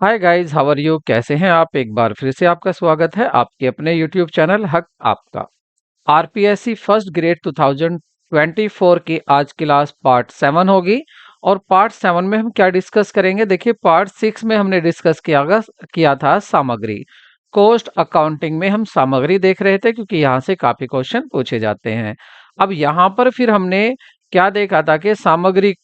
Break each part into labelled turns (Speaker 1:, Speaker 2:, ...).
Speaker 1: Hi guys, how are you? कैसे हैं आप? एक बार फिर से आपका स्वागत है आपके अपने यूट्यूब चैनल हक आपका। आरपीएससी फर्स्ट ग्रेड 2024 की आज क्लास पार्ट 7 होगी। और पार्ट 7 में हम क्या डिस्कस करेंगे? देखिए, पार्ट 6 में हमने डिस्कस किया था सामग्री। कॉस्ट अकाउंटिंग में हम सामग्री देख रहे थे, क्योंकि यहाँ से काफी क्वेश्चन पूछे जाते हैं। अब यहाँ पर फिर हमने क्या देखा था कि सामग्री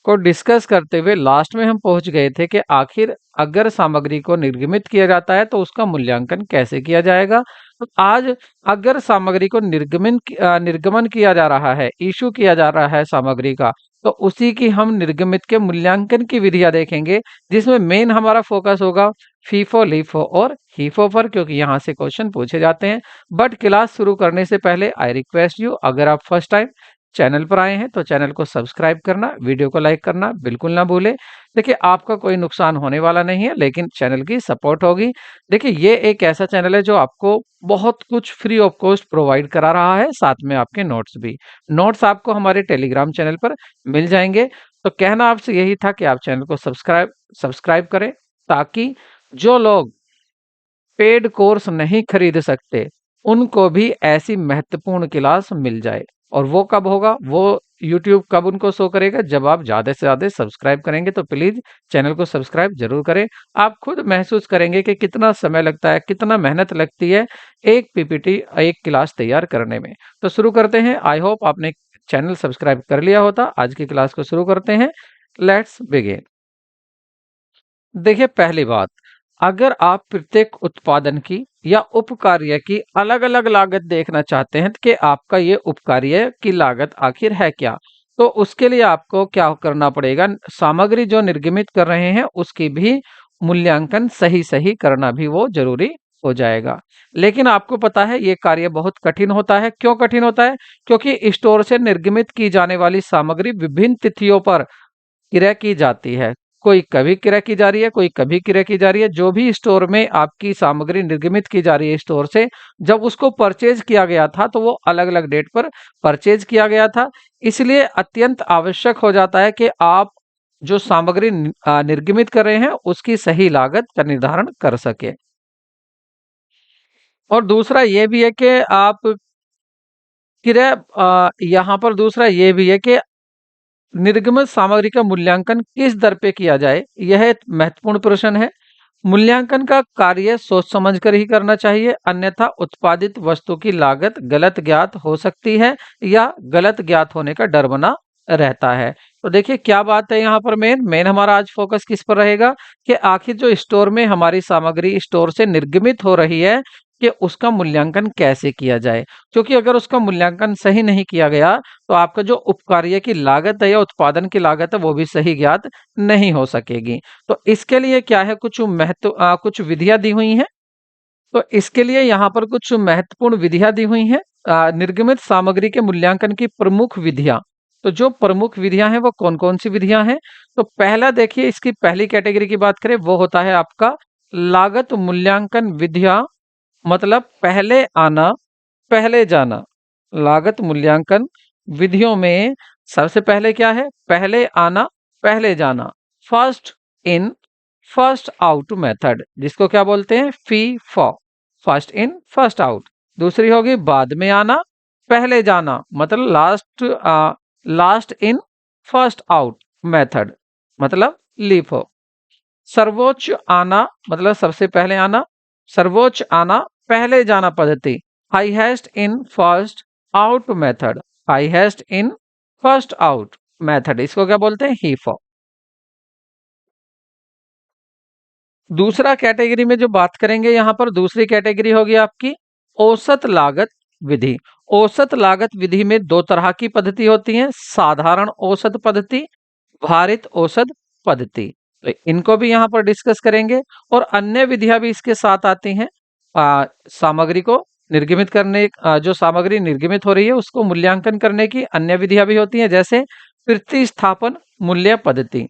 Speaker 1: को डिस्कस करते हुए लास्ट में हम पहुंच गए थे कि आखिर अगर सामग्री को निर्गमित किया जाता है तो उसका मूल्यांकन कैसे किया जाएगा। तो आज अगर सामग्री को निर्गमन किया जा रहा है, इशू किया जा रहा है सामग्री का, तो उसी की हम निर्गमित के मूल्यांकन की विधियां देखेंगे, जिसमें मेन हमारा फोकस होगा फीफो, लीफो और हीफो पर, क्योंकि यहाँ से क्वेश्चन पूछे जाते हैं। बट क्लास शुरू करने से पहले आई रिक्वेस्ट यू, अगर आप फर्स्ट टाइम चैनल पर आए हैं तो चैनल को सब्सक्राइब करना, वीडियो को लाइक करना बिल्कुल ना भूलें। देखिए, आपका कोई नुकसान होने वाला नहीं है, लेकिन चैनल की सपोर्ट होगी। देखिए, ये एक ऐसा चैनल है जो आपको बहुत कुछ फ्री ऑफ कॉस्ट प्रोवाइड करा रहा है, साथ में आपके नोट्स भी। नोट्स आपको हमारे टेलीग्राम चैनल पर मिल जाएंगे। तो कहना आपसे यही था कि आप चैनल को सब्सक्राइब करें, ताकि जो लोग पेड कोर्स नहीं खरीद सकते उनको भी ऐसी महत्वपूर्ण क्लास मिल जाए। और वो कब होगा? वो यूट्यूब कब उनको शो करेगा? जब आप ज्यादा से ज्यादा सब्सक्राइब करेंगे। तो प्लीज चैनल को सब्सक्राइब जरूर करें। आप खुद महसूस करेंगे कि कितना समय लगता है, कितना मेहनत लगती है एक पीपीटी, एक क्लास तैयार करने में। तो शुरू करते हैं। आई होप आपने चैनल सब्सक्राइब कर लिया होता। आज की क्लास को शुरू करते हैं। Let's begin. देखिए, पहली बात, अगर आप प्रत्येक उत्पादन की या उपकार्य की अलग अलग लागत देखना चाहते हैं कि आपका ये उपकार्य की लागत आखिर है क्या, तो उसके लिए आपको क्या करना पड़ेगा? सामग्री जो निर्गमित कर रहे हैं उसकी भी मूल्यांकन सही सही करना भी वो जरूरी हो जाएगा। लेकिन आपको पता है ये कार्य बहुत कठिन होता है। क्यों कठिन होता है? क्योंकि स्टोर से निर्गमित की जाने वाली सामग्री विभिन्न तिथियों पर क्रय की जाती है। कोई कभी क्रय की जा रही है, कोई कभी क्रय की जा रही है। जो भी स्टोर में आपकी सामग्री निर्गमित की जा रही है स्टोर से, जब उसको परचेज किया गया था तो वो अलग अलग डेट पर परचेज किया गया था। इसलिए अत्यंत आवश्यक हो जाता है कि आप जो सामग्री निर्गमित कर रहे हैं उसकी सही लागत का निर्धारण कर सके। और दूसरा ये भी है कि आप क्रय यहाँ पर दूसरा ये भी है कि निर्गमित सामग्री का मूल्यांकन किस दर पे किया जाए, यह एक महत्वपूर्ण प्रश्न है। मूल्यांकन का कार्य सोच समझ कर ही करना चाहिए, अन्यथा उत्पादित वस्तु की लागत गलत ज्ञात हो सकती है या गलत ज्ञात होने का डर बना रहता है। तो देखिए, क्या बात है यहाँ पर मेन मेन हमारा आज फोकस किस पर रहेगा कि आखिर जो स्टोर में हमारी सामग्री स्टोर से निर्गमित हो रही है, कि उसका मूल्यांकन कैसे किया जाए। क्योंकि अगर उसका मूल्यांकन सही नहीं किया गया तो आपका जो उपकार्य की लागत है या उत्पादन की लागत है वो भी सही ज्ञात नहीं हो सकेगी। तो इसके लिए क्या है, कुछ विधियां दी हुई हैं। तो इसके लिए यहाँ पर कुछ महत्वपूर्ण विधियां दी हुई हैं। निर्गमित सामग्री के मूल्यांकन की प्रमुख विधियां। तो जो प्रमुख विधियां हैं वो कौन कौन सी विधियां हैं? तो पहला देखिए, इसकी पहली कैटेगरी की बात करें, वो होता है आपका लागत मूल्यांकन विधियां। मतलब पहले आना पहले जाना। लागत मूल्यांकन विधियों में सबसे पहले क्या है? पहले आना पहले जाना। First in first out method, जिसको क्या बोलते हैं? फी फॉ। First in first out. दूसरी होगी बाद में आना पहले जाना, मतलब last in first out method, मतलब लीफो। सर्वोच्च आना, मतलब सबसे पहले आना, सर्वोच्च आना पहले जाना पद्धति, highest in first out method. Highest in first out method, इसको क्या बोलते हैं? हीफो। दूसरा कैटेगरी में जो बात करेंगे, यहां पर दूसरी कैटेगरी होगी आपकी औसत लागत विधि। औसत लागत विधि में दो तरह की पद्धति होती है, साधारण औसत पद्धति, भारित औसत पद्धति। तो इनको भी यहाँ पर डिस्कस करेंगे। और अन्य विधियां भी इसके साथ आती हैं। सामग्री को निर्गमित करने, जो सामग्री निर्गमित हो रही है उसको मूल्यांकन करने की अन्य विधियां भी होती हैं, जैसे प्रतिस्थापन मूल्य पद्धति,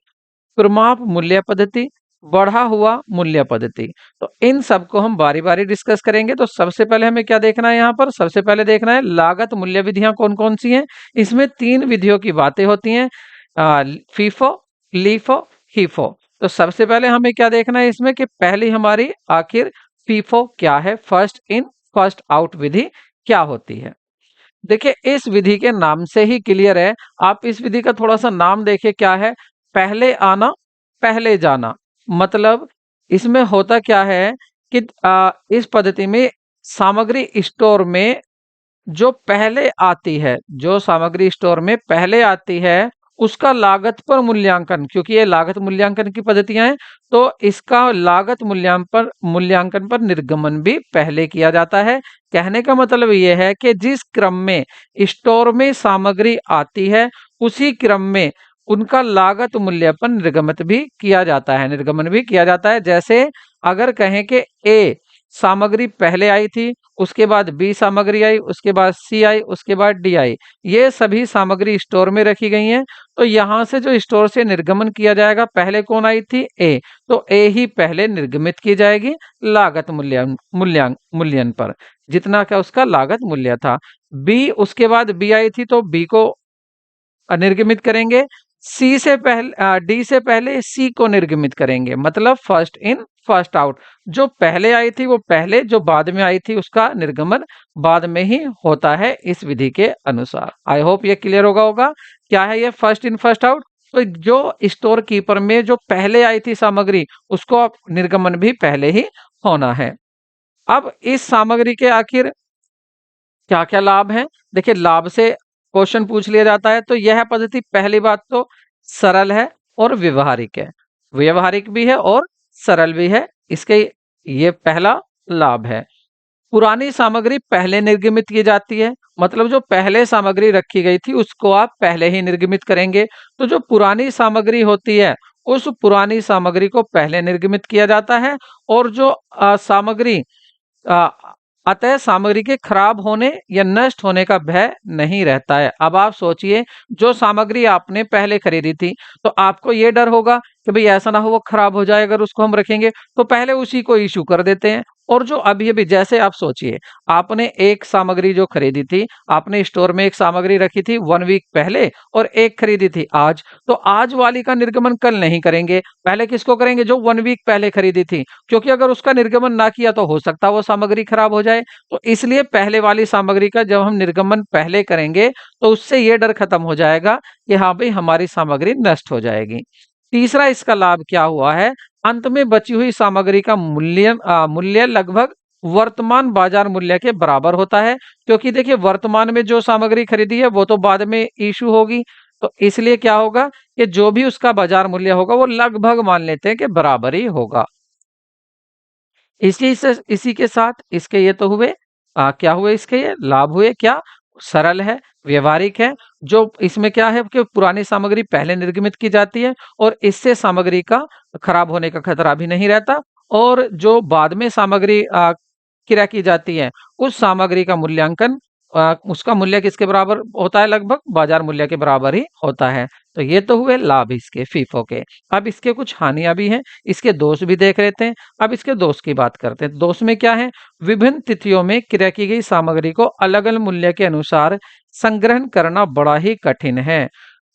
Speaker 1: प्रमाप मूल्य पद्धति, बढ़ा हुआ मूल्य पद्धति। तो इन सबको हम बारी बारी डिस्कस करेंगे। तो सबसे पहले हमें क्या देखना है? यहाँ पर सबसे पहले देखना है लागत मूल्य विधियां कौन कौन सी हैं। इसमें तीन विधियों की बातें होती हैं, फीफो, लीफो, हीफो। तो सबसे पहले हमें क्या देखना है इसमें कि पहली हमारी आखिर फीफो क्या है, फर्स्ट इन फर्स्ट आउट विधि क्या होती है। देखिए इस विधि के नाम से ही क्लियर है। आप इस विधि का थोड़ा सा नाम देखिए क्या है, पहले आना पहले जाना। मतलब इसमें होता क्या है कि इस पद्धति में सामग्री स्टोर में जो पहले आती है, जो सामग्री स्टोर में पहले आती है, उसका लागत पर मूल्यांकन, क्योंकि ये लागत मूल्यांकन की पद्धतियां हैं, तो इसका लागत मूल्यांकन मूल्यांकन पर निर्गमन भी पहले किया जाता है। कहने का मतलब ये है कि जिस क्रम में स्टोर में सामग्री आती है, उसी क्रम में उनका लागत मूल्यांकन निर्गमित भी किया जाता है, निर्गमन भी किया जाता है। जैसे अगर कहें कि ए सामग्री पहले आई थी, उसके बाद बी सामग्री आई, उसके बाद सी आई, उसके बाद डी आई, ये सभी सामग्री स्टोर में रखी गई हैं। तो यहाँ से जो स्टोर से निर्गमन किया जाएगा, पहले कौन आई थी, ए, तो ए ही पहले निर्गमित की जाएगी लागत मूल्यन पर, जितना का उसका लागत मूल्य था। बी, उसके बाद बी आई थी, तो बी को निर्गमित करेंगे। सी से पहले डी से पहले सी को निर्गमित करेंगे, मतलब फर्स्ट इन फर्स्ट आउट। जो पहले आई थी वो पहले, जो बाद में आई थी उसका निर्गमन बाद में ही होता है इस विधि के अनुसार। आई होप ये क्लियर होगा। क्या है ये फर्स्ट इन फर्स्ट आउट? तो जो स्टोर कीपर में जो पहले आई थी सामग्री, उसको निर्गमन भी पहले ही होना है। अब इस सामग्री के आखिर क्या क्या लाभ हैं? देखिए लाभ से क्वेश्चन पूछ लिया जाता है, तो यह पद्धति पहली बात तो सरल है और व्यवहारिक है। व्यवहारिक भी है और सरल भी है, इसके ये पहला लाभ है। पुरानी सामग्री पहले निर्गमित की जाती है, मतलब जो पहले सामग्री रखी गई थी उसको आप पहले ही निर्गमित करेंगे। तो जो पुरानी सामग्री होती है, उस पुरानी सामग्री को पहले निर्गमित किया जाता है, और जो सामग्री अ, अतः सामग्री के खराब होने या नष्ट होने का भय नहीं रहता है। अब आप सोचिए, जो सामग्री आपने पहले खरीदी थी, तो आपको ये डर होगा कि भाई ऐसा ना हो वो खराब हो जाए, अगर उसको हम रखेंगे, तो पहले उसी को इशू कर देते हैं। और जो अभी अभी, जैसे आप सोचिए, आपने एक सामग्री जो खरीदी थी, आपने स्टोर में एक सामग्री रखी थी 1 वीक पहले, और एक खरीदी थी आज, तो आज वाली का निर्गमन कल नहीं करेंगे, पहले किसको करेंगे, जो 1 वीक पहले खरीदी थी, क्योंकि अगर उसका निर्गमन ना किया तो हो सकता है वो सामग्री खराब हो जाए। तो इसलिए पहले वाली सामग्री का जब हम निर्गमन पहले करेंगे, तो उससे ये डर खत्म हो जाएगा कि हाँ भाई हमारी सामग्री नष्ट हो जाएगी। तीसरा इसका लाभ क्या हुआ है, अंत में बची हुई सामग्री का मूल्य लगभग वर्तमान बाजार मूल्य के बराबर होता है, क्योंकि देखिए वर्तमान में जो सामग्री खरीदी है वो तो बाद में इशू होगी, तो इसलिए क्या होगा कि जो भी उसका बाजार मूल्य होगा वो लगभग मान लेते हैं कि बराबर ही होगा। इसी के साथ इसके ये तो हुए क्या हुए, इसके ये लाभ हुए, क्या सरल है, व्यवहारिक है। जो इसमें क्या है कि पुरानी सामग्री पहले निर्गमित की जाती है, और इससे सामग्री का खराब होने का खतरा भी नहीं रहता। और जो बाद में सामग्री क्रय की जाती है, उस सामग्री का मूल्यांकन, उसका मूल्य किसके बराबर होता है, लगभग बाजार मूल्य के बराबर ही होता है। तो ये तो हुए लाभ इसके फीफो के। अब इसके कुछ हानियां भी हैं, इसके दोष भी देख लेते हैं। अब इसके दोष की बात करते हैं। दोष में क्या है, विभिन्न तिथियों में क्रय की गई सामग्री को अलग अलग मूल्य के अनुसार संग्रहण करना बड़ा ही कठिन है।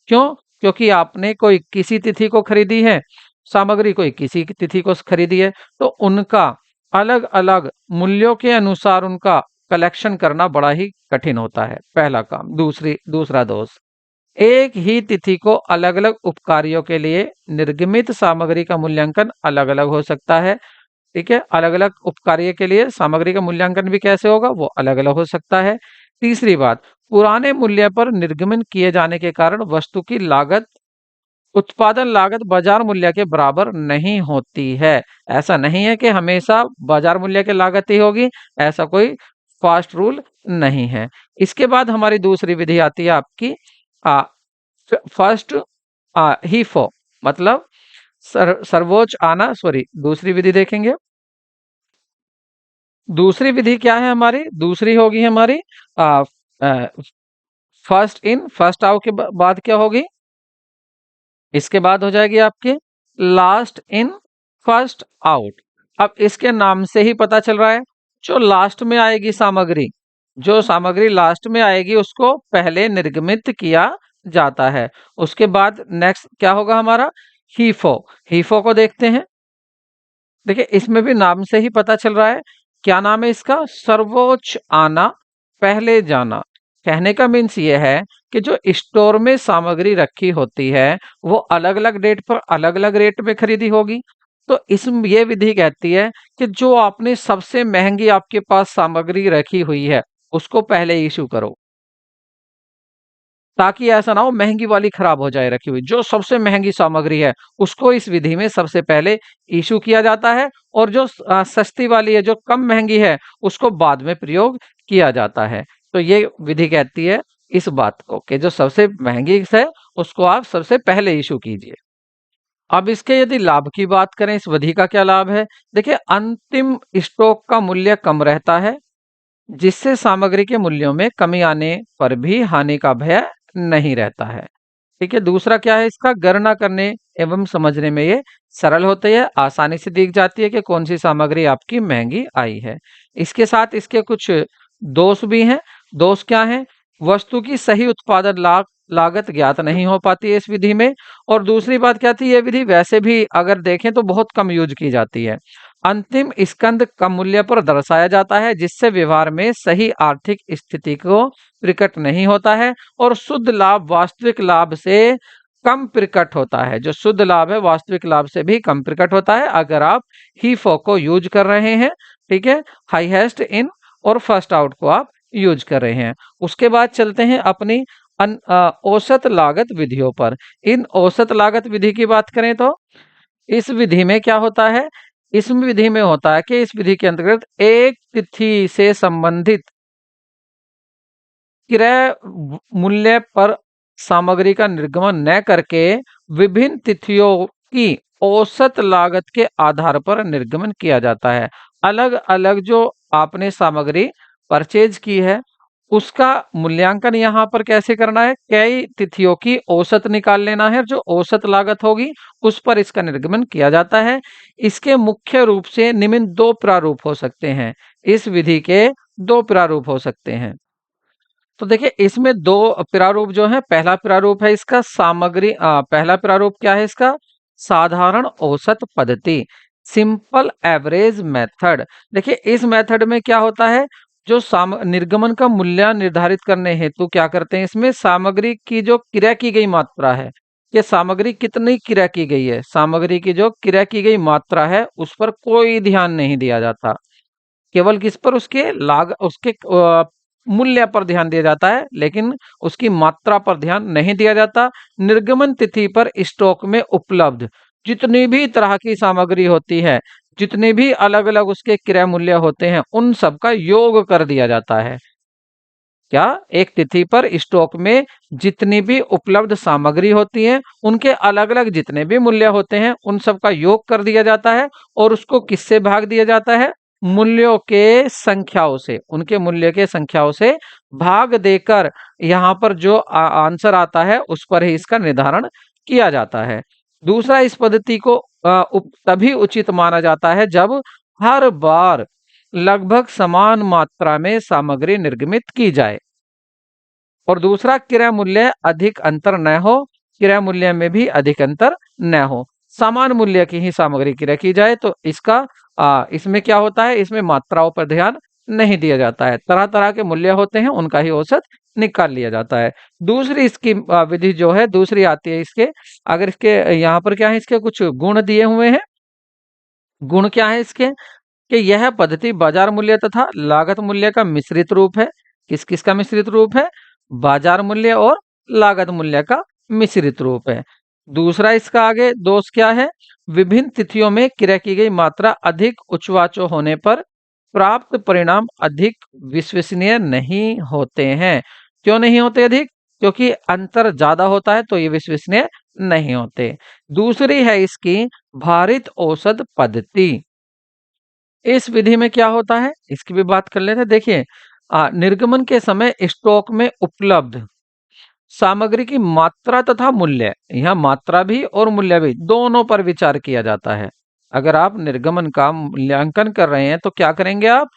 Speaker 1: क्यों? क्योंकि आपने कोई किसी तिथि को खरीदी है सामग्री, कोई किसी की तिथि को खरीदी है, तो उनका अलग अलग मूल्यों के अनुसार उनका कलेक्शन करना बड़ा ही कठिन होता है, पहला काम। दूसरा दोष, एक ही तिथि को अलग अलग उपकार्यों के लिए निर्गमित सामग्री का मूल्यांकन अलग अलग हो सकता है। ठीक है, अलग अलग उपकार्य के लिए सामग्री का मूल्यांकन भी कैसे होगा, वो अलग अलग हो सकता है। तीसरी बात, पुराने मूल्य पर निर्गमन किए जाने के कारण वस्तु की लागत, उत्पादन लागत बाजार मूल्य के बराबर नहीं होती है। ऐसा नहीं है कि हमेशा बाजार मूल्य की लागत ही होगी, ऐसा कोई फास्ट रूल नहीं है। इसके बाद हमारी दूसरी विधि आती है आपकी आ, फर्स्ट हीफो, मतलब सर्वोच्च आना, सॉरी दूसरी विधि देखेंगे। दूसरी विधि क्या है हमारी, दूसरी होगी हमारी फर्स्ट इन फर्स्ट आउट के बाद क्या होगी, इसके बाद हो जाएगी आपकी लास्ट इन फर्स्ट आउट। अब इसके नाम से ही पता चल रहा है, जो लास्ट में आएगी सामग्री, जो सामग्री लास्ट में आएगी उसको पहले निर्गमित किया जाता है। उसके बाद नेक्स्ट क्या होगा हमारा, हीफो। हीफो को देखते हैं। देखिए इसमें भी नाम से ही पता चल रहा है। क्या नाम है इसका? सर्वोच्च आना, पहले जाना। कहने का मीन्स ये है कि जो स्टोर में सामग्री रखी होती है वो अलग अलग डेट पर अलग अलग रेट में खरीदी होगी। तो इस ये विधि कहती है कि जो आपने सबसे महंगी आपके पास सामग्री रखी हुई है उसको पहले इशू करो, ताकि ऐसा ना हो महंगी वाली खराब हो जाए रखी हुई। जो सबसे महंगी सामग्री है उसको इस विधि में सबसे पहले इशू किया जाता है, और जो सस्ती वाली है, जो कम महंगी है, उसको बाद में प्रयोग किया जाता है। तो ये विधि कहती है इस बात को कि जो सबसे महंगी है उसको आप सबसे पहले इशू कीजिए। अब इसके यदि लाभ की बात करें, इस विधि का क्या लाभ है? देखिए अंतिम स्टॉक का मूल्य कम रहता है, जिससे सामग्री के मूल्यों में कमी आने पर भी हानि का भय नहीं रहता है। ठीक है। दूसरा क्या है इसका? गणना करने एवं समझने में ये सरल होती है, आसानी से दिख जाती है कि कौन सी सामग्री आपकी महंगी आई है। इसके साथ इसके कुछ दोष भी हैं। दोष क्या हैं? वस्तु की सही उत्पादन लागत ज्ञात नहीं हो पाती है इस विधि में। और दूसरी बात क्या थी, ये विधि वैसे भी अगर देखें तो बहुत कम यूज की जाती है। अंतिम स्कंद कम मूल्य पर दर्शाया जाता है, जिससे व्यवहार में सही आर्थिक स्थिति को प्रकट नहीं होता है, और शुद्ध लाभ वास्तविक लाभ से कम प्रकट होता है। जो शुद्ध लाभ है वास्तविक लाभ से भी कम प्रकट होता है अगर आप हीफो को यूज कर रहे हैं। ठीक है। हाईएस्ट इन और फर्स्ट आउट को आप यूज कर रहे हैं। उसके बाद चलते हैं अपनी औसत लागत विधियों पर। इन औसत लागत विधि की बात करें तो इस विधि में क्या होता है? इस विधि में होता है कि इस विधि के अंतर्गत एक तिथि से संबंधित क्रय मूल्य पर सामग्री का निर्गमन न करके विभिन्न तिथियों की औसत लागत के आधार पर निर्गमन किया जाता है। अलग अलग जो आपने सामग्री परचेज की है उसका मूल्यांकन यहाँ पर कैसे करना है? कई तिथियों की औसत निकाल लेना है, जो औसत लागत होगी उस पर इसका निर्गमन किया जाता है। इसके मुख्य रूप से निम्न दो प्रारूप हो सकते हैं। इस विधि के दो प्रारूप हो सकते हैं। तो देखिए इसमें दो प्रारूप जो है, पहला प्रारूप है इसका पहला प्रारूप क्या है इसका? साधारण औसत पद्धति, सिंपल एवरेज मेथड। देखिए इस मेथड में क्या होता है, जो निर्गमन का मूल्य निर्धारित करने हेतु क्या करते हैं, इसमें सामग्री की जो क्रय की गई मात्रा है, ये सामग्री कितनी क्रय की गई है, सामग्री की जो क्रय की गई मात्रा है उस पर कोई ध्यान नहीं दिया जाता। केवल किस पर? उसके मूल्य पर ध्यान दिया जाता है, लेकिन उसकी मात्रा पर ध्यान नहीं दिया जाता। निर्गमन तिथि पर स्टॉक में उपलब्ध जितनी भी तरह की सामग्री होती है, जितने भी अलग अलग उसके क्रय मूल्य होते हैं, उन सब का योग कर दिया जाता है। क्या? एक तिथि पर स्टॉक में जितनी भी उपलब्ध सामग्री होती है उनके अलग अलग जितने भी मूल्य होते हैं उन सब का योग कर दिया जाता है, और उसको किससे भाग दिया जाता है? मूल्यों के संख्याओं से, उनके मूल्य के संख्याओं से भाग देकर यहाँ पर जो आंसर आता है उस पर ही इसका निर्धारण किया जाता है। दूसरा, इस पद्धति को तभी उचित माना जाता है जब हर बार लगभग समान मात्रा में सामग्री निर्गमित की जाए, और दूसरा क्रय मूल्य अधिक अंतर न हो, क्रय मूल्य में भी अधिक अंतर न हो, समान मूल्य की ही सामग्री क्रय की जाए। तो इसमें क्या होता है, इसमें मात्राओं पर ध्यान नहीं दिया जाता है। तरह तरह के मूल्य होते हैं उनका ही औसत निकाल लिया जाता है। दूसरी इसकी विधि जो है, दूसरी आती है इसके, अगर इसके यहाँ पर क्या है, इसके कुछ गुण दिए हुए हैं। गुण क्या है इसके? कि यह पद्धति बाजार मूल्य तथा लागत मूल्य का मिश्रित रूप है। किस किस का मिश्रित रूप है? बाजार मूल्य और लागत मूल्य का मिश्रित रूप है। दूसरा इसका आगे दोष क्या है? विभिन्न तिथियों में क्रय की गई मात्रा अधिक उच्चवाचो होने पर प्राप्त परिणाम अधिक विश्वसनीय नहीं होते हैं। क्यों नहीं होते अधिक? क्योंकि अंतर ज्यादा होता है तो ये विश्वसनीय नहीं होते। दूसरी है इसकी भारित औसत पद्धति। इस विधि में क्या होता है इसकी भी बात कर लेते हैं। देखिए निर्गमन के समय स्टॉक में उपलब्ध सामग्री की मात्रा तथा मूल्य, यहाँ मात्रा भी और मूल्य भी दोनों पर विचार किया जाता है। अगर आप निर्गमन का मूल्यांकन कर रहे हैं तो क्या करेंगे आप?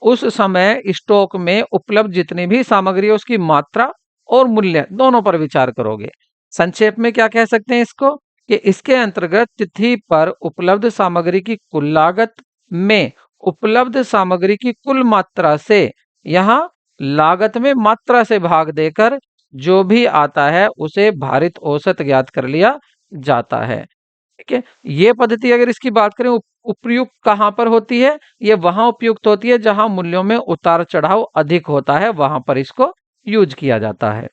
Speaker 1: उस समय स्टॉक में उपलब्ध जितनी भी सामग्री है उसकी मात्रा और मूल्य दोनों पर विचार करोगे। संक्षेप में क्या कह सकते हैं इसको? कि इसके अंतर्गत तिथि पर उपलब्ध सामग्री की कुल लागत में उपलब्ध सामग्री की कुल मात्रा से, यहाँ लागत में मात्रा से भाग देकर जो भी आता है उसे भारित औसत ज्ञात कर लिया जाता है। ठीक है, ये पद्धति अगर इसकी बात करें उपयुक्त कहाँ पर होती है, ये वहां उपयुक्त होती है जहां मूल्यों में उतार चढ़ाव अधिक होता है, वहां पर इसको यूज किया जाता है।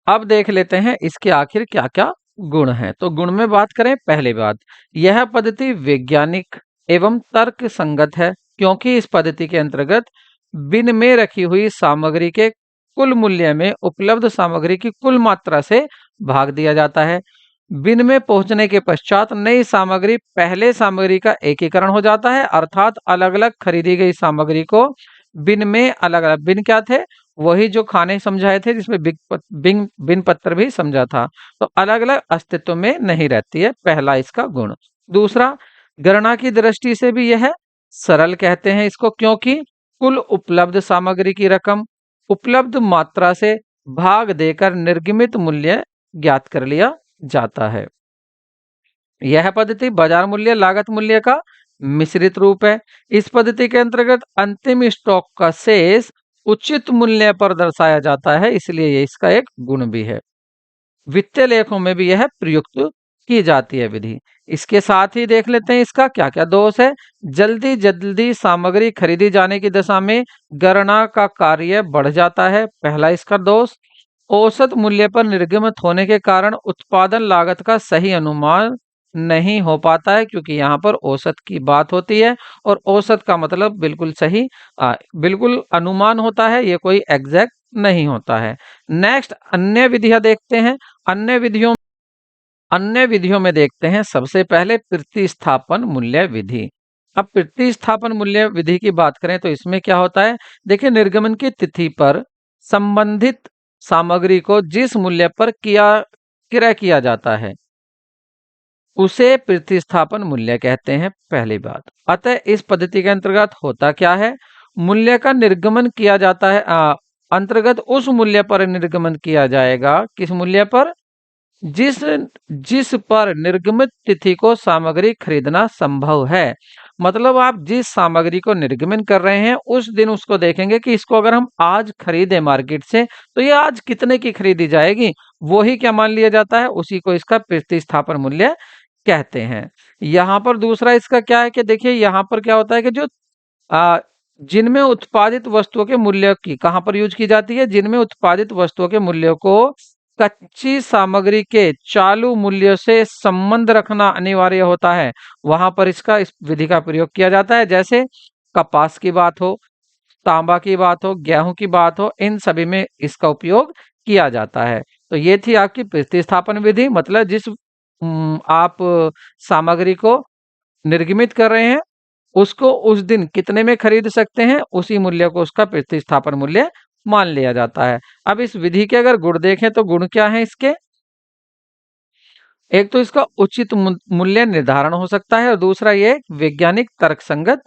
Speaker 1: अब देख लेते हैं इसके आखिर क्या क्या गुण हैं। तो गुण में बात करें, पहली बात, यह पद्धति वैज्ञानिक एवं तर्क संगत है, क्योंकि इस पद्धति के अंतर्गत बिन में रखी हुई सामग्री के कुल मूल्य में उपलब्ध सामग्री की कुल मात्रा से भाग दिया जाता है। बिन में पहुंचने के पश्चात नई सामग्री पहले सामग्री का एकीकरण हो जाता है, अर्थात अलग अलग खरीदी गई सामग्री को बिन में अलग अलग, बिन क्या थे, वही जो खाने समझाए थे जिसमें बिन पत्र भी समझा था, तो अलग अलग अस्तित्व में नहीं रहती है, पहला इसका गुण। दूसरा, गणना की दृष्टि से भी यह सरल कहते हैं इसको, क्योंकि कुल उपलब्ध सामग्री की रकम उपलब्ध मात्रा से भाग देकर निर्गमित मूल्य ज्ञात कर लिया जाता है। यह पद्धति बाजार मूल्य लागत मूल्य का मिश्रित रूप है। इस पद्धति के अंतर्गत अंतिम स्टॉक का शेष उचित मूल्य पर दर्शाया जाता है, इसलिए ये इसका एक गुण भी है। वित्तीय लेखों में भी यह प्रयुक्त की जाती है विधि। इसके साथ ही देख लेते हैं इसका क्या क्या दोष है। जल्दी जल्दी सामग्री खरीदी जाने की दशा में गणना का कार्य बढ़ जाता है, पहला इसका दोष। औसत मूल्य पर निर्गमित होने के कारण उत्पादन लागत का सही अनुमान नहीं हो पाता है, क्योंकि यहाँ पर औसत की बात होती है और औसत का मतलब बिल्कुल सही, बिल्कुल अनुमान होता है, ये कोई एग्जैक्ट नहीं होता है। नेक्स्ट, अन्य विधियां देखते हैं। अन्य विधियों में देखते हैं, सबसे पहले प्रतिस्थापन मूल्य विधि। अब प्रतिस्थापन मूल्य विधि की बात करें तो इसमें क्या होता है, देखिए, निर्गमन की तिथि पर संबंधित सामग्री को जिस मूल्य पर क्रय किया जाता है उसे प्रतिस्थापन मूल्य कहते हैं, पहली बात। अतः इस पद्धति के अंतर्गत होता क्या है, मूल्य का निर्गमन किया जाता है, अंतर्गत उस मूल्य पर निर्गमन किया जाएगा, किस मूल्य पर, जिस जिस पर निर्गमित तिथि को सामग्री खरीदना संभव है। मतलब आप जिस सामग्री को निर्गमन कर रहे हैं उस दिन उसको देखेंगे कि इसको अगर हम आज खरीदे मार्केट से तो ये आज कितने की खरीदी जाएगी, वो ही क्या मान लिया जाता है, उसी को इसका प्रतिस्थापन मूल्य कहते हैं। यहाँ पर दूसरा इसका क्या है कि देखिए, यहाँ पर क्या होता है कि जो आ, जिनमें उत्पादित वस्तुओं के मूल्य की कहाँ पर यूज की जाती है, जिनमें उत्पादित वस्तुओं के मूल्यों को कच्ची सामग्री के चालू मूल्य से संबंध रखना अनिवार्य होता है, वहां पर इस विधि का प्रयोग किया जाता है। जैसे कपास की बात हो, तांबा की बात हो, गेहूं की बात हो, इन सभी में इसका उपयोग किया जाता है। तो ये थी आपकी प्रतिस्थापन विधि, मतलब जिस आप सामग्री को निर्गमित कर रहे हैं उसको उस दिन कितने में खरीद सकते हैं, उसी मूल्य को उसका प्रतिस्थापन मूल्य मान लिया जाता है। अब इस विधि के अगर गुण देखें तो गुण क्या है इसके, एक तो इसका उचित मूल्य निर्धारण हो सकता है और दूसरा ये वैज्ञानिक तर्कसंगत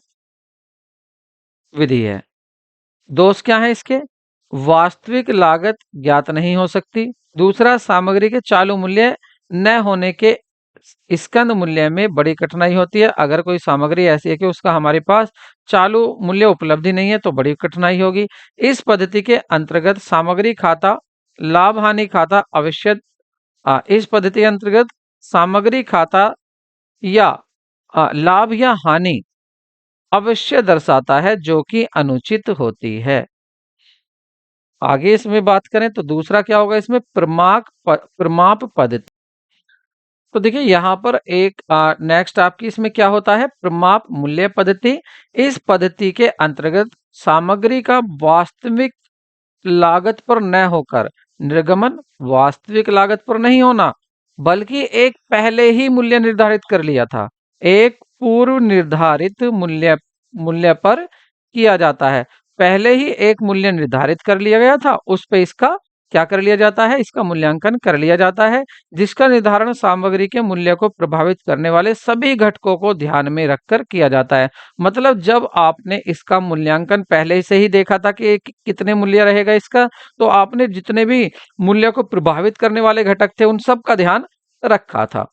Speaker 1: विधि है। दोष क्या है इसके, वास्तविक लागत ज्ञात नहीं हो सकती, दूसरा सामग्री के चालू मूल्य न होने के स्कंद मूल्य में बड़ी कठिनाई होती है। अगर कोई सामग्री ऐसी है कि उसका हमारे पास चालू मूल्य उपलब्धि नहीं है तो बड़ी कठिनाई होगी। इस पद्धति के अंतर्गत सामग्री खाता, लाभ हानि खाता अवश्य, इस पद्धति के अंतर्गत सामग्री खाता या लाभ या हानि अवश्य दर्शाता है, जो कि अनुचित होती है। आगे इसमें बात करें तो दूसरा क्या होगा, इसमें प्रमाप पद्धति। तो देखिए, यहाँ पर एक नेक्स्ट आपकी इसमें क्या होता है, प्रमाप मूल्य पद्धति। इस पद्धति के अंतर्गत सामग्री का वास्तविक लागत पर न होकर निर्गमन वास्तविक लागत पर नहीं होना, बल्कि एक पहले ही मूल्य निर्धारित कर लिया था, एक पूर्व निर्धारित मूल्य मूल्य पर किया जाता है। पहले ही एक मूल्य निर्धारित कर लिया गया था, उस पे इसका क्या कर लिया जाता है, इसका मूल्यांकन कर लिया जाता है, जिसका निर्धारण सामग्री के मूल्य को प्रभावित करने वाले सभी घटकों को ध्यान में रखकर किया जाता है। मतलब जब आपने इसका मूल्यांकन पहले से ही देखा था कि कितने मूल्य रहेगा इसका, तो आपने जितने भी मूल्य को प्रभावित करने वाले घटक थे उन सब का ध्यान रखा था।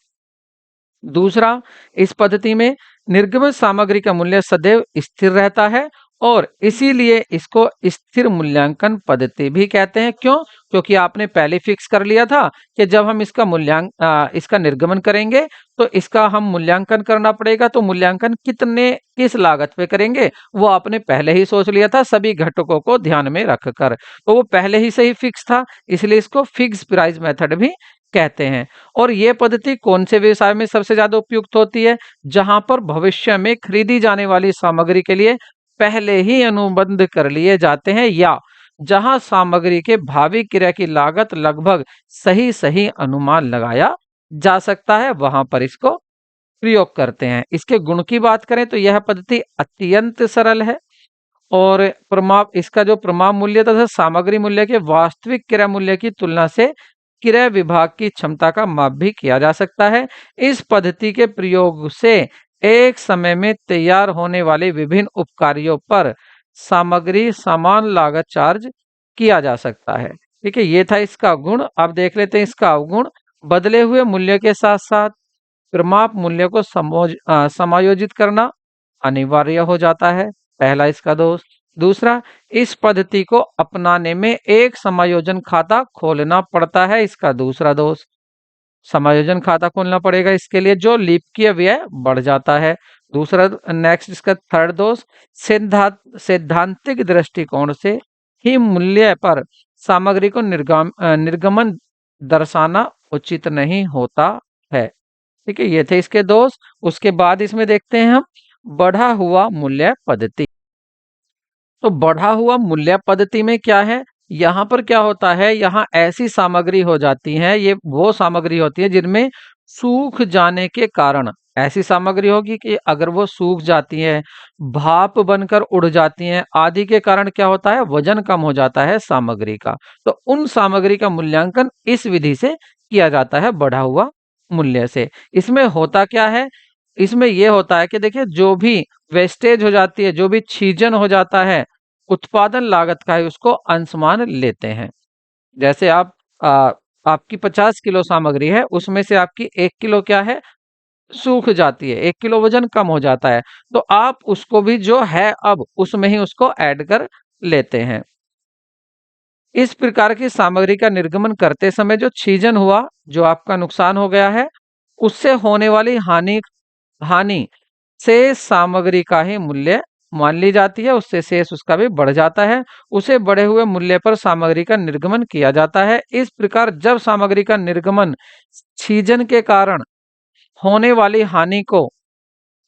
Speaker 1: दूसरा, इस पद्धति में निर्गमित सामग्री का मूल्य सदैव स्थिर रहता है और इसीलिए इसको स्थिर मूल्यांकन पद्धति भी कहते हैं। क्यों? क्योंकि आपने पहले फिक्स कर लिया था कि जब हम इसका निर्गमन करेंगे तो इसका हम मूल्यांकन करना पड़ेगा। तो मूल्यांकन किस लागत पे करेंगे वो आपने पहले ही सोच लिया था, सभी घटकों को ध्यान में रखकर। तो वो पहले ही से ही फिक्स था, इसलिए इसको फिक्स प्राइस मेथड भी कहते हैं। और ये पद्धति कौन से व्यवसाय में सबसे ज्यादा उपयुक्त होती है? जहां पर भविष्य में खरीदी जाने वाली सामग्री के लिए पहले ही अनुबंध कर लिए जाते हैं, या जहां सामग्री के भावी क्रय की लागत लगभग सही सही अनुमान लगाया जा सकता है, वहां पर इसको प्रयोग करते हैं। इसके गुण की बात करें तो यह पद्धति अत्यंत सरल है और इसका जो प्रमाण मूल्य तथा सामग्री मूल्य के वास्तविक क्रय मूल्य की तुलना से क्रय विभाग की क्षमता का माप भी किया जा सकता है। इस पद्धति के प्रयोग से एक समय में तैयार होने वाले विभिन्न उपकार्यों पर सामग्री समान लागत चार्ज किया जा सकता है। ठीक है, ये था इसका गुण। अब देख लेते हैं इसका अवगुण। बदले हुए मूल्य के साथ साथ प्रमाप मूल्य को समायोजित करना अनिवार्य हो जाता है, पहला इसका दोष। दूसरा, इस पद्धति को अपनाने में एक समायोजन खाता खोलना पड़ता है, इसका दूसरा दोष। समायोजन खाता खोलना पड़ेगा इसके लिए, जो लीपकीय व्यय बढ़ जाता है। दूसरा, नेक्स्ट इसका थर्ड दोष, सैद्धांतिक दृष्टिकोण से ही मूल्य पर सामग्री को निर्गमन दर्शाना उचित नहीं होता है। ठीक है, ये थे इसके दोष। उसके बाद इसमें देखते हैं हम बढ़ा हुआ मूल्य पद्धति। तो बढ़ा हुआ मूल्य पद्धति में क्या है? यहाँ पर क्या होता है, यहाँ ऐसी सामग्री हो जाती है, ये वो सामग्री होती है जिनमें सूख जाने के कारण, ऐसी सामग्री होगी कि अगर वो सूख जाती है, भाप बनकर उड़ जाती हैं आदि के कारण क्या होता है, वजन कम हो जाता है सामग्री का। तो उन सामग्री का मूल्यांकन इस विधि से किया जाता है, बढ़ा हुआ मूल्य से। इसमें होता क्या है? इसमें यह होता है कि देखिए, जो भी वेस्टेज हो जाती है, जो भी छीजन हो जाता है, उत्पादन लागत का ही उसको अंशमान लेते हैं। जैसे आपकी 50 किलो सामग्री है, उसमें से आपकी 1 किलो क्या है, सूख जाती है, 1 किलो वजन कम हो जाता है, तो आप उसको भी जो है अब उसमें ही उसको ऐड कर लेते हैं। इस प्रकार की सामग्री का निर्गमन करते समय जो छीजन हुआ, जो आपका नुकसान हो गया है, उससे होने वाली हानि हानि शेष सामग्री का ही मूल्य मान ली जाती है, उससे शेष उसका भी बढ़ जाता है। उसे बढ़े हुए मूल्य पर सामग्री का निर्गमन किया जाता है। इस प्रकार जब सामग्री का निर्गमन छीजन के कारण होने वाली हानि को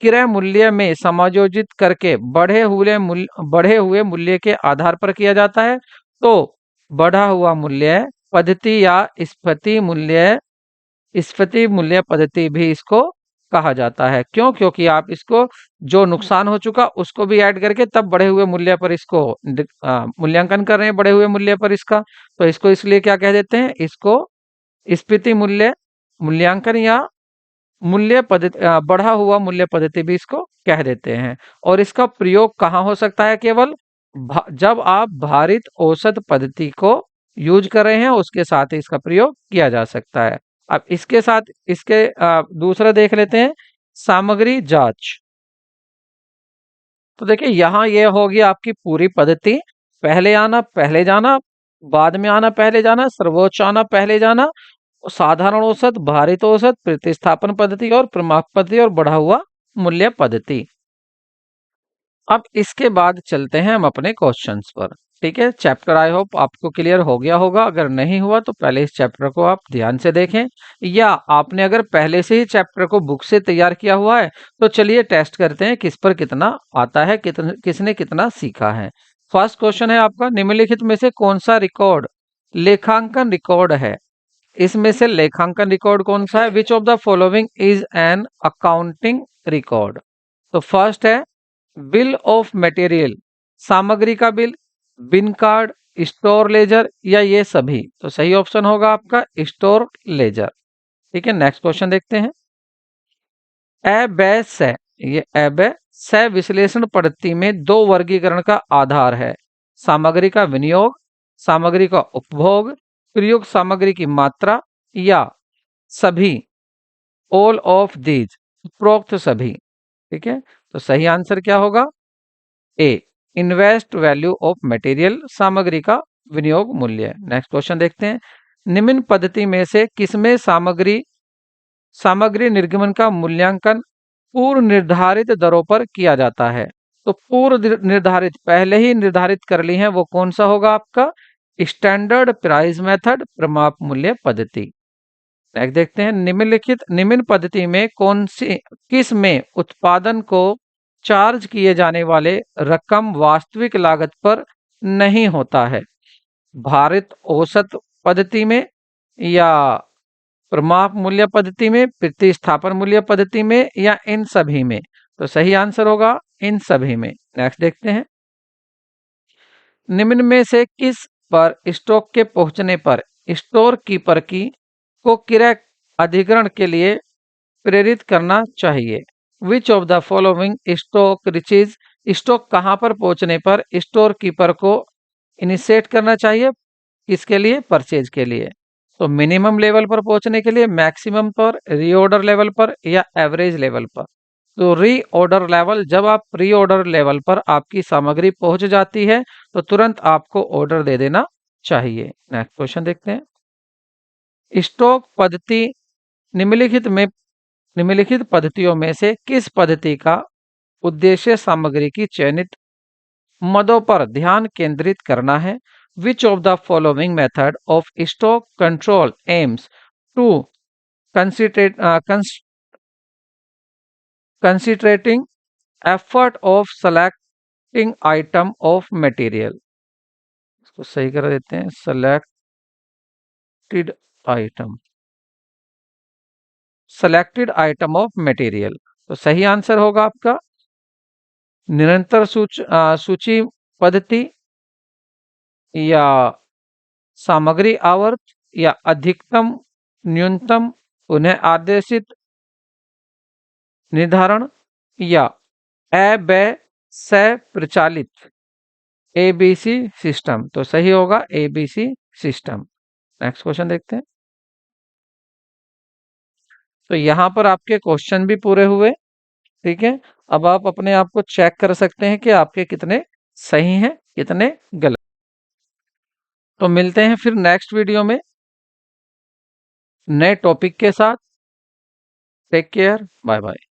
Speaker 1: क्रय मूल्य में समायोजित करके बढ़े हुए मूल्य के आधार पर किया जाता है, तो बढ़ा हुआ मूल्य पद्धति या स्फीति मूल्य पद्धति भी इसको कहा जाता है। क्यों? क्योंकि आप इसको जो नुकसान हो चुका उसको भी ऐड करके तब बढ़े हुए मूल्य पर इसको मूल्यांकन कर रहे हैं, बढ़े हुए मूल्य पर इसका। तो इसको इसलिए क्या कह देते हैं, इसको स्फीति मूल्यांकन या बढ़ा हुआ मूल्य पद्धति भी इसको कह देते हैं। और इसका प्रयोग कहाँ हो सकता है? केवल जब आप भारित औसत पद्धति को यूज कर रहे हैं, उसके साथ ही इसका प्रयोग किया जा सकता है। अब इसके साथ इसके दूसरा देख लेते हैं, सामग्री जांच। तो देखिए, यहाँ ये होगी आपकी पूरी पद्धति। पहले आना पहले जाना, बाद में आना पहले जाना, सर्वोच्च आना पहले जाना, साधारण औसत, भारित औसत, प्रतिस्थापन पद्धति और प्रमाप पद्धति और बढ़ा हुआ मूल्य पद्धति। अब इसके बाद चलते हैं हम अपने क्वेश्चंस पर। ठीक है, चैप्टर आई होप आपको क्लियर हो गया होगा। अगर नहीं हुआ तो पहले इस चैप्टर को आप ध्यान से देखें, या आपने अगर पहले से ही चैप्टर को बुक से तैयार किया हुआ है तो चलिए टेस्ट करते हैं किस पर कितना आता है, किसने कितना सीखा है। फर्स्ट क्वेश्चन है आपका, निम्नलिखित में से कौन सा रिकॉर्ड लेखांकन रिकॉर्ड है? इसमें से लेखांकन रिकॉर्ड कौन सा है? Which of the following is an accounting record? तो फर्स्ट है बिल ऑफ मटेरियल, सामग्री का बिल, बिन कार्ड, स्टोर लेजर, या ये सभी। तो सही ऑप्शन होगा आपका स्टोर लेजर। ठीक है, नेक्स्ट क्वेश्चन देखते हैं। ये से विश्लेषण पद्धति में दो वर्गीकरण का आधार है, सामग्री का विनियोग, सामग्री का उपभोग, प्रयुक्त सामग्री की मात्रा, या सभी ऑल ऑफ दीज, उपरोक्त सभी। ठीक है, तो सही आंसर क्या होगा? ए, इन्वेस्ट वैल्यू ऑफ मटेरियल, सामग्री का विनियोग मूल्य। नेक्स्ट क्वेश्चन देखते हैं। निम्न पद्धति में से किसमें सामग्री सामग्री निर्गमन का मूल्यांकन पूर्व निर्धारित दरों पर किया जाता है? तो पूर्व निर्धारित, पहले ही निर्धारित कर ली है, वो कौन सा होगा आपका? स्टैंडर्ड प्राइस मेथड, प्रमाप मूल्य पद्धति। नेक्स्ट देखते हैं। निम्न पद्धति में कौन सी किस में उत्पादन को चार्ज किए जाने वाले रकम वास्तविक लागत पर नहीं होता है? भारित औसत पद्धति में, या प्रमाप मूल्य पद्धति में, प्रतिस्थापन मूल्य पद्धति में, या इन सभी में? तो सही आंसर होगा इन सभी में। नेक्स्ट देखते हैं। निम्न में से किस पर स्टॉक के पहुंचने पर स्टोर कीपर की को क्रय अधिग्रहण के लिए प्रेरित करना चाहिए? विच of the following stock reaches, stock कहां पर पहुंचने पर स्टोर कीपर को इनिशिएट करना चाहिए? किसके लिए? परचेज के लिए। तो मिनिमम लेवल पर पहुंचने के लिए, मैक्सिमम पर, रीऑर्डर लेवल पर, या एवरेज लेवल पर? तो रीऑर्डर लेवल, जब आप प्री ऑर्डर लेवल पर आपकी सामग्री पहुंच जाती है तो तुरंत आपको ऑर्डर दे देना चाहिए। नेक्स्ट क्वेश्चन देखते हैं। स्टॉक पद्धति निम्नलिखित पद्धतियों में से किस पद्धति का उद्देश्य सामग्री की चयनित मदों पर ध्यान केंद्रित करना है? Which of the following method of stock control aims to considerate considerating effort of selecting item of material? इसको सही कर देते हैं, item selected item of material. तो सही आंसर होगा आपका निरंतर सूची पद्धति, या सामग्री आवर्त, या अधिकतम न्यूनतम उन्हें आदेशित निर्धारण, या अव्यय से प्रचालित एबीसी सिस्टम? तो सही होगा एबीसी सिस्टम। नेक्स्ट क्वेश्चन देखते हैं। तो यहां पर आपके क्वेश्चन भी पूरे हुए। ठीक है, अब आप अपने आप को चेक कर सकते हैं कि आपके कितने सही हैं, कितने गलत। तो मिलते हैं फिर नेक्स्ट वीडियो में नए टॉपिक के साथ। Take care, bye bye.